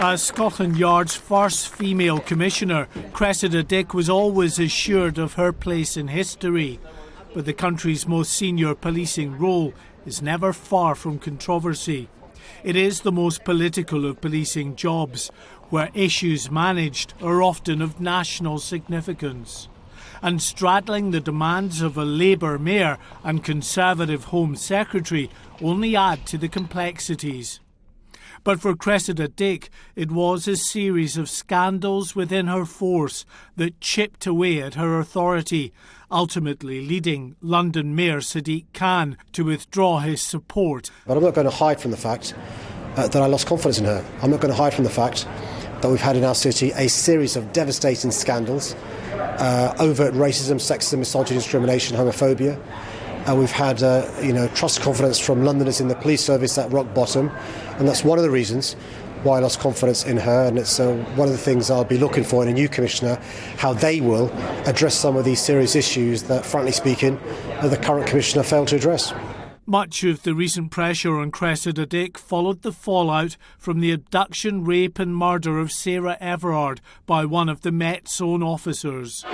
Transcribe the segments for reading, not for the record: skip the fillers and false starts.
As Scotland Yard's first female commissioner, Cressida Dick was always assured of her place in history. But the country's most senior policing role is never far from controversy. It is the most political of policing jobs, where issues managed are often of national significance. And straddling the demands of a Labour mayor and Conservative Home Secretary only add to the complexities. But for Cressida Dick, it was a series of scandals within her force that chipped away at her authority, ultimately leading London Mayor Sadiq Khan to withdraw his support. But I'm not going to hide from the fact that I lost confidence in her. I'm not going to hide from the fact that we've had in our city a series of devastating scandals, overt racism, sexism, misogyny, discrimination, homophobia. We've had trust confidence from Londoners in the police service at rock bottom, and that's one of the reasons why I lost confidence in her, and it's one of the things I'll be looking for in a new commissioner, how they will address some of these serious issues that, frankly speaking, the current commissioner failed to address. Much of the recent pressure on Cressida Dick followed the fallout from the abduction, rape and murder of Sarah Everard by one of the Met's own officers.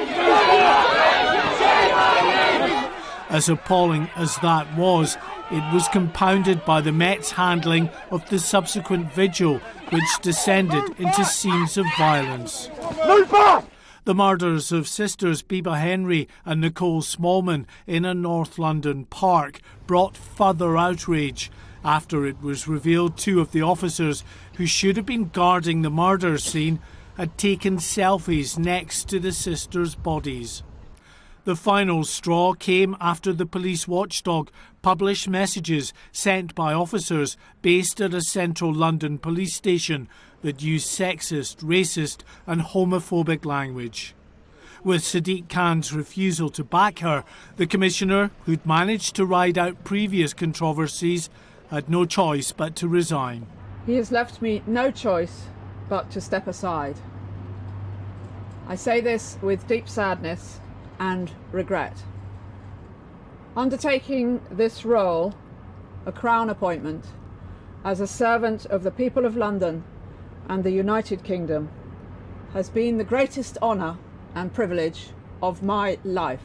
As appalling as that was, it was compounded by the Met's handling of the subsequent vigil, which descended into scenes of violence. The murders of sisters Biba Henry and Nicole Smallman in a North London park brought further outrage after it was revealed two of the officers who should have been guarding the murder scene had taken selfies next to the sisters' bodies. The final straw came after the police watchdog published messages sent by officers based at a central London police station that used sexist, racist and homophobic language. With Sadiq Khan's refusal to back her, the Commissioner, who'd managed to ride out previous controversies, had no choice but to resign. He has left me no choice but to step aside. I say this with deep sadness and regret. Undertaking this role, a Crown appointment, as a servant of the people of London and the United Kingdom, has been the greatest honour and privilege of my life.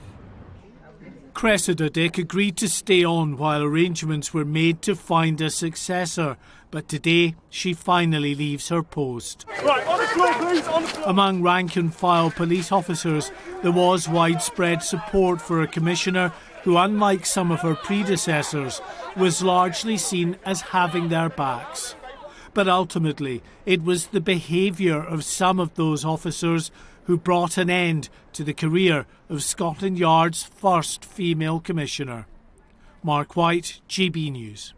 Cressida Dick agreed to stay on while arrangements were made to find a successor, but today she finally leaves her post. Right, on the floor, please, on the floor. Among rank-and-file police officers, there was widespread support for a commissioner who, unlike some of her predecessors, was largely seen as having their backs. But ultimately, it was the behaviour of some of those officers who brought an end to the career of Scotland Yard's first female commissioner. Mark White, GB News.